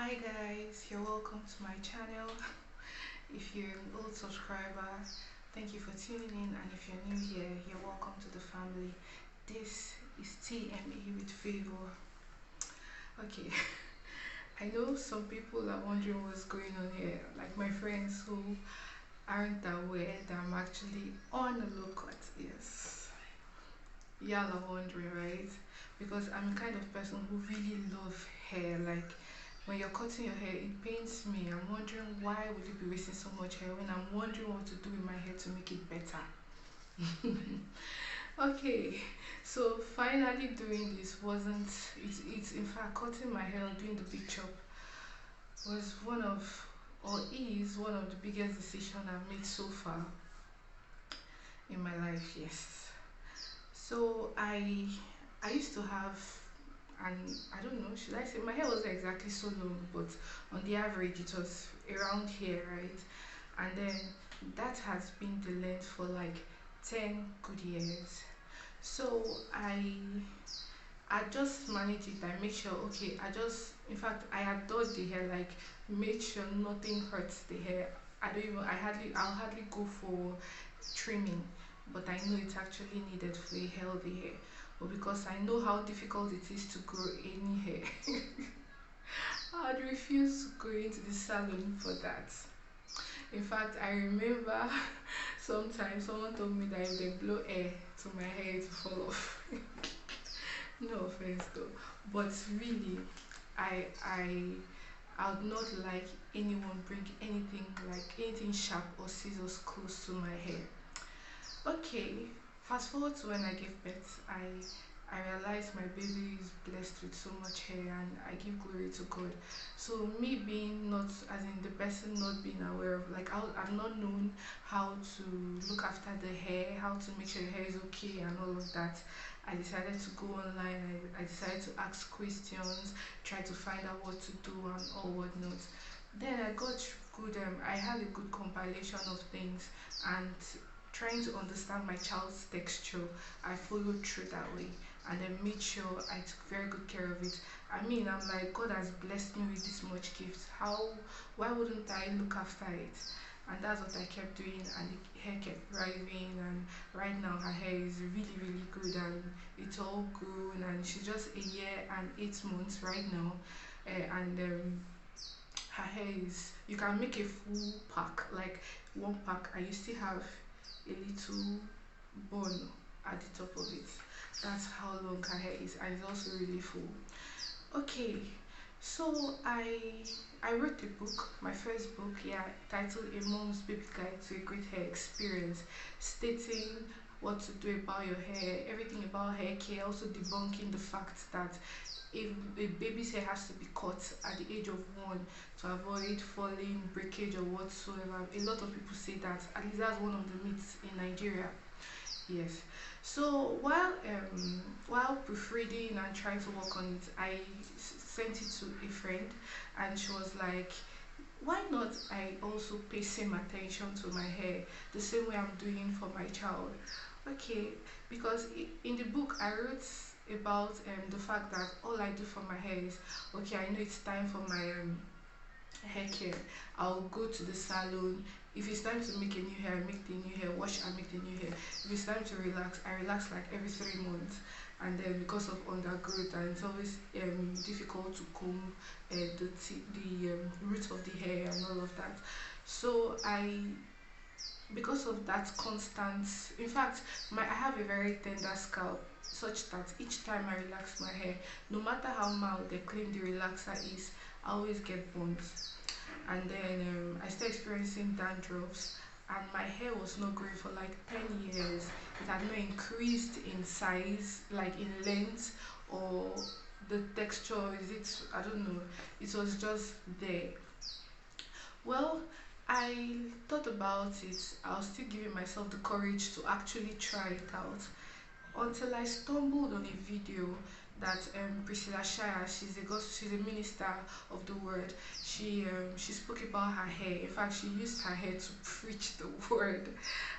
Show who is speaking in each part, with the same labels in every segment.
Speaker 1: Hi guys, you're welcome to my channel. If you're an old subscriber, thank you for tuning in, and if you're new here, you're welcome to the family. This is TME with Favor. Okay, I know some people are wondering what's going on here, like my friends who aren't aware that I'm actually on a low cut. Yes, y'all are wondering, right? Because I'm the kind of person who really love hair. Like when you're cutting your hair, it pains me. I'm wondering why would you be wasting so much hair when I'm wondering what to do with my hair to make it better. Okay, so finally doing this wasn't it's in fact cutting my hair or doing the big chop was one of or is one of the biggest decisions I've made so far in my life. Yes. So I used to have, and I don't know, should I say my hair wasn't exactly so long, but on the average it was around here, right? And then that has been the length for like 10 good years. So I just manage it. I make sure, okay, I just, in fact, I adore the hair, like, make sure nothing hurts the hair. I don't even, I'll hardly go for trimming, but I know it's actually needed for a healthy hair. But because I know how difficult it is to grow any hair, I'd refuse to go into the salon for that. In fact, I remember sometimes someone told me that if they blow air to my hair, it will fall off. No offense though, but really, I I would not like anyone bring anything like anything sharp or scissors close to my hair. Okay, fast forward to when I gave birth, I realized my baby is blessed with so much hair, and I give glory to God. So me being not, as in the person not being aware of, like I'm not known how to look after the hair, how to make sure the hair is okay and all of that. I decided to go online. I decided to ask questions, try to find out what to do and all whatnot. Then I got good. I had a good compilation of things, and trying to understand my child's texture, I followed through that way and then made sure I took very good care of it. I mean, I'm like, God has blessed me with this much gifts. Why wouldn't I look after it? And that's what I kept doing, and the hair kept rising. And right now, her hair is really, really good, and it's all grown. And she's just a year and 8 months right now, and her hair is. You can make a full pack, like one pack, and you still have a little bun at the top of it. That's how long her hair is, and it's also really full. Okay, so I wrote a book, my first book, yeah, titled A Mom's Baby Guide to a Great Hair Experience, stating what to do about your hair, everything about hair care, also debunking the fact that if a baby's hair has to be cut at the age of 1 to avoid falling, breakage, or whatsoever. A lot of people say that, at least that's one of the myths in Nigeria. Yes. So while proofreading and trying to work on it, sent it to a friend, and she was like, "Why not? I also pay same attention to my hair the same way I'm doing for my child." Okay, because in the book I wrote about the fact that all I do for my hair is, okay, I know it's time for my hair care. I'll go to the salon. If it's time to make a new hair, I make the new hair. Wash, I make the new hair. If it's time to relax, I relax like every 3 months. And then because of undergrowth, and it's always difficult to comb the root of the hair and all of that. So because of that constant, in fact, I have a very tender scalp, such that each time I relax my hair, no matter how mild they claim the relaxer is, I always get burns. And then I started experiencing dandruffs, and my hair was not growing for like 10 years. It had not increased in size, like in length, or the texture. Is it? I don't know. It was just there. Well, I thought about it. I was still giving myself the courage to actually try it out, until I stumbled on a video that Priscilla Shire, she's a minister of the word. She spoke about her hair. In fact, she used her hair to preach the word,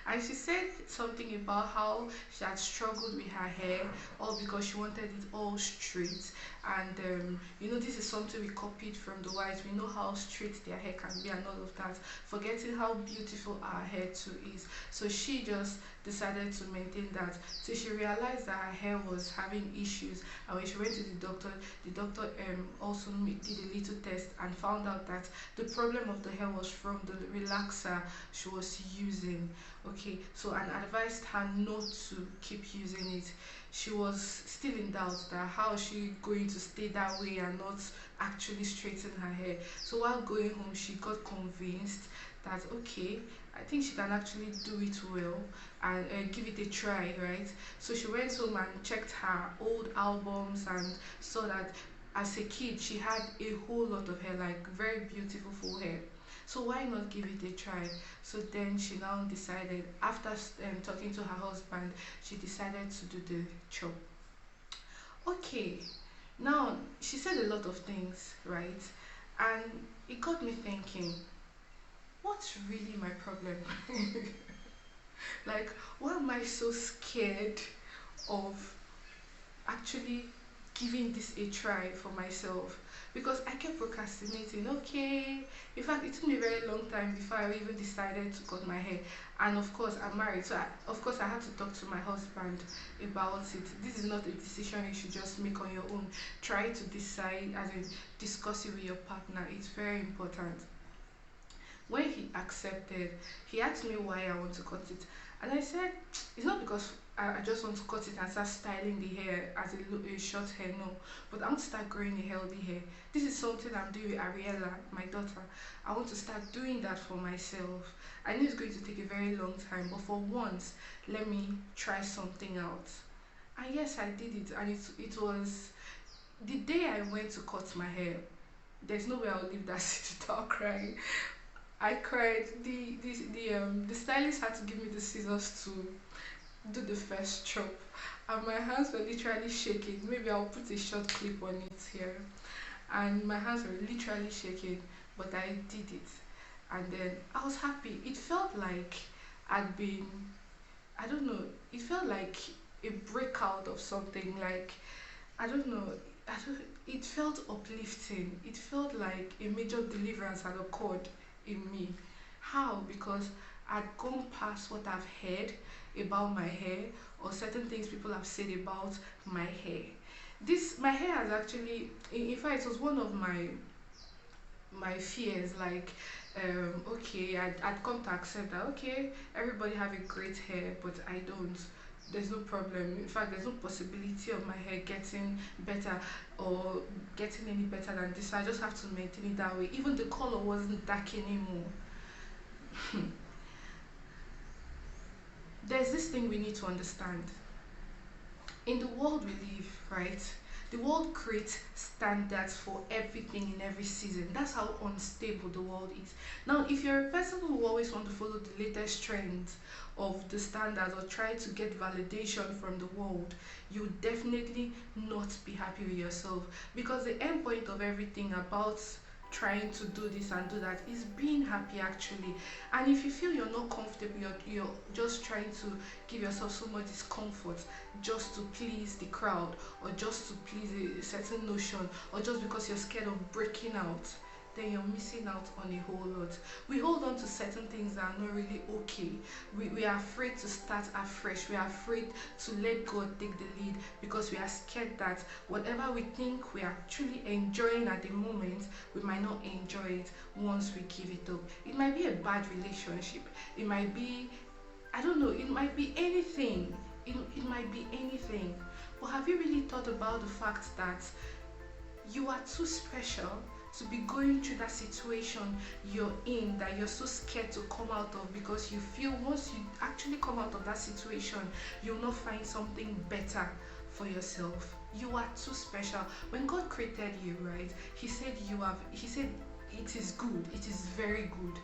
Speaker 1: and she said something about how she had struggled with her hair, all because she wanted it all straight, And this is something we copied from the whites. We know how straight their hair can be and all of that, forgetting how beautiful our hair too is. So she just decided to maintain that till she realized that her hair was having issues. And when she went to the doctor also did a little test and found out that the problem of the hair was from the relaxer she was using. Okay, so and advised her not to keep using it. She was still in doubt that how is she going to stay that way and not actually straighten her hair. So while going home, she got convinced that okay, I think she can actually do it well and give it a try, right? So she went home and checked her old albums and saw that as a kid she had a whole lot of hair, like very beautiful full hair. So why not give it a try? So then she now decided, after talking to her husband, she decided to do the chop. Okay, now she said a lot of things, right? And it got me thinking, what's really my problem? Like, why am I so scared of actually giving this a try for myself? Because I kept procrastinating. Okay, in fact, it took me a very long time before I even decided to cut my hair. And of course, I'm married, so of course I had to talk to my husband about it. This is not a decision you should just make on your own. Try to decide, as in discuss it with your partner. It's very important. When he accepted, he asked me why I want to cut it, and I said it's not because I just want to cut it and start styling the hair as a short hair. No, but I want to start growing a healthy hair. This is something I'm doing with Ariella, my daughter. I want to start doing that for myself. I know it's going to take a very long time, but for once, let me try something out. And yes, I did it, and it was the day I went to cut my hair. There's no way I'll leave that city without crying. I cried. The stylist had to give me the scissors to do the first chop, and my hands were literally shaking. Maybe I'll put a short clip on it here. And my hands were literally shaking, but I did it, and then I was happy. It felt like I'd been, I don't know, it felt like a breakout of something. Like, I don't know. I don't, it felt uplifting. It felt like a major deliverance had occurred in me. How? Because I'd gone past what I've heard about my hair or certain things people have said about my hair. This my hair has actually, in fact, it was one of my fears. Like, okay, I'd come to accept that okay, everybody have a great hair, but I don't. There's no problem. In fact, there's no possibility of my hair getting better or getting any better than this. So I just have to maintain it that way. Even the color wasn't dark anymore. There's this thing we need to understand. In the world we live, right? The world creates standards for everything in every season. That's how unstable the world is. Now, if you're a person who always want to follow the latest trends of the standards or try to get validation from the world, you would definitely not be happy with yourself, because the end point of everything about trying to do this and do that is being happy actually. And if you feel you're not comfortable, you're just trying to give yourself so much discomfort just to please the crowd or just to please a certain notion or just because you're scared of breaking out, then you're missing out on a whole lot. We hold on to certain things that are not really okay. We are afraid to start afresh. We are afraid to let God take the lead because we are scared that whatever we think we are truly enjoying at the moment, we might not enjoy it once we give it up. It might be a bad relationship. It might be, I don't know, it might be anything. It might be anything. But have you really thought about the fact that you are too special to be going through that situation you're in, that you're so scared to come out of, because you feel once you actually come out of that situation, you'll not find something better for yourself? You are too special. When God created you, right, he said it is good, it is very good.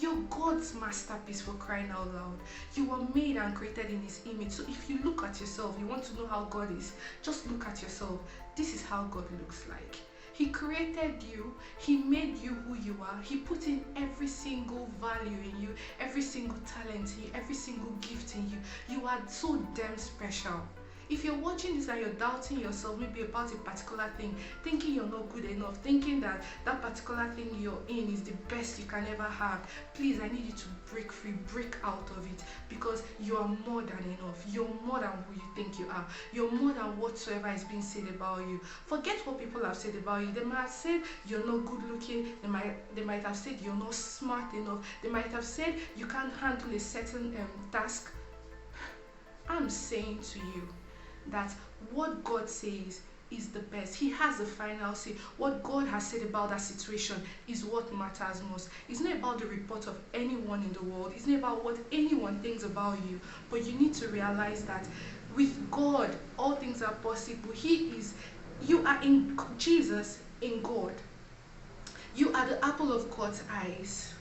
Speaker 1: You're God's masterpiece, for crying out loud. You were made and created in his image. So if you look at yourself, you want to know how God is, just look at yourself. This is how God looks like. He created you, he made you who you are, he put in every single value in you, every single talent in you, every single gift in you. You are so damn special. If you're watching this and you're doubting yourself, maybe about a particular thing, thinking you're not good enough, thinking that that particular thing you're in is the best you can ever have, please, I need you to break free, break out of it, because you are more than enough. You're more than who you think you are. You're more than whatsoever is being said about you. Forget what people have said about you. They might have said you're not good looking. They might have said you're not smart enough. They might have said you can't handle a certain task. I'm saying to you that what God says is the best. He has the final say. What God has said about that situation is what matters most. It's not about the report of anyone in the world. It's not about what anyone thinks about you. But you need to realize that with God, all things are possible. You are in Jesus, in God. You are the apple of God's eyes.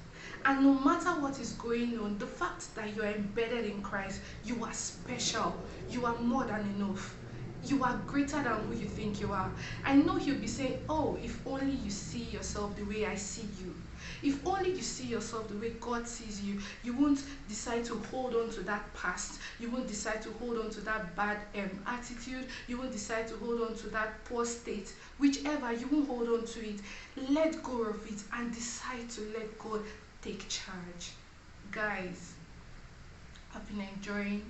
Speaker 1: And no matter what is going on, the fact that you are embedded in Christ, you are special. You are more than enough. You are greater than who you think you are. I know you'll be saying, oh, if only you see yourself the way I see you. If only you see yourself the way God sees you, you won't decide to hold on to that past. You won't decide to hold on to that bad attitude. You won't decide to hold on to that poor state. Whichever, you won't hold on to it. Let go of it and decide to let God take charge. Guys, I've been enjoying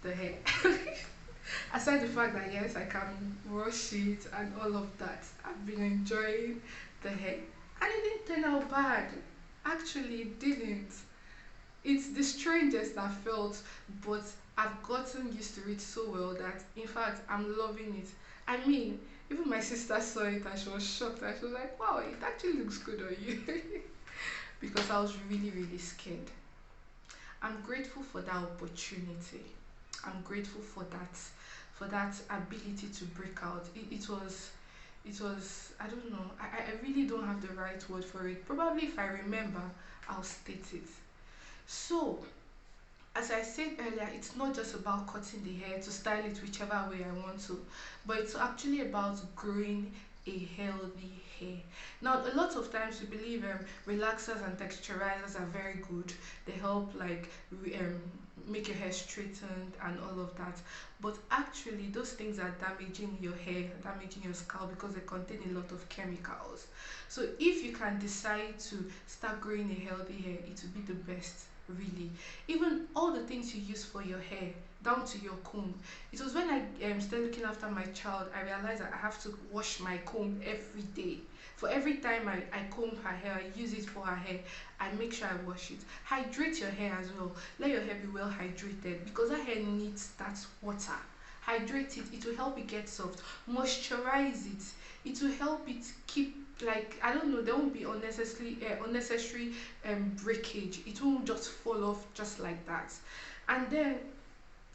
Speaker 1: the hair. Aside the fact that yes, I can wash it and all of that, I've been enjoying the hair. And it didn't turn out bad. Actually, it didn't. It's the strangest I felt, but I've gotten used to it so well that, in fact, I'm loving it. I mean, even my sister saw it and she was shocked and she was like, wow, it actually looks good on you. Because I was really, really scared. I'm grateful for that opportunity. I'm grateful for that ability to break out. It was, I don't know, I really don't have the right word for it. Probably if I remember, I'll state it. So, as I said earlier, it's not just about cutting the hair to style it whichever way I want to, but it's actually about growing a healthy hair. Now, a lot of times we believe relaxers and texturizers are very good. They help like make your hair straightened and all of that. But actually, those things are damaging your hair, damaging your scalp because they contain a lot of chemicals. So if you can decide to start growing a healthy hair, it will be the best, really. Even all the things you use for your hair, down to your comb. It was when I started looking after my child, I realized that I have to wash my comb every day. For every time I comb her hair, I use it for her hair, I make sure I wash it. Hydrate your hair as well. Let your hair be well hydrated because that hair needs that water. Hydrate it, it will help it get soft. Moisturize it, it will help it keep, like, I don't know, there won't be unnecessary breakage. It won't just fall off just like that. And then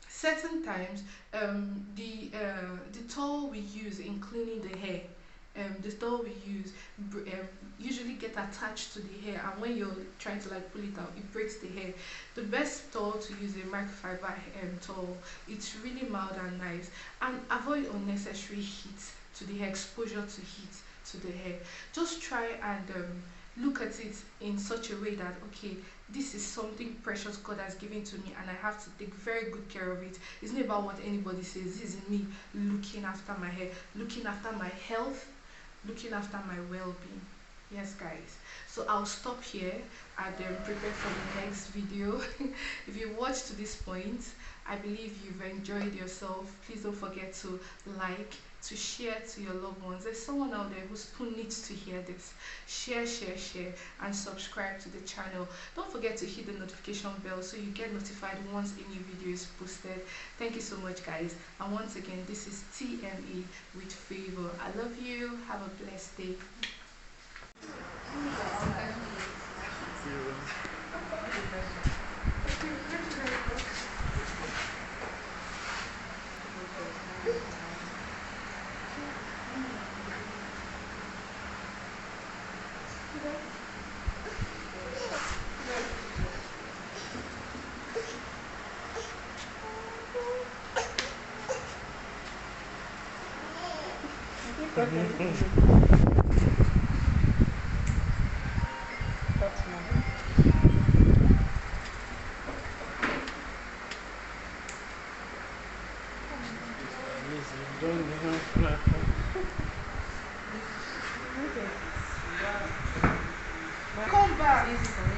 Speaker 1: certain times, the towel we use in cleaning the hair, the towel we use usually get attached to the hair, and when you're trying to like pull it out, it breaks the hair. The best towel to use is a microfiber towel. It's really mild and nice, and avoid unnecessary heat to the hair, exposure to heat to the hair. Just try and look at it in such a way that, okay, this is something precious God has given to me and I have to take very good care of it. It's not about what anybody says. This is me looking after my hair, looking after my health, looking after my well-being. Yes, guys, so I'll stop here and prepare for the next video. If you watched to this point, I believe you've enjoyed yourself. Please don't forget to like, to share to your loved ones. There's someone out there who needs to hear this. Share, and subscribe to the channel. Don't forget to hit the notification bell so you get notified once a new video is posted. Thank you so much, guys, and once again, this is TME with Favor. I love you. Have a blessed day. It's easy for me.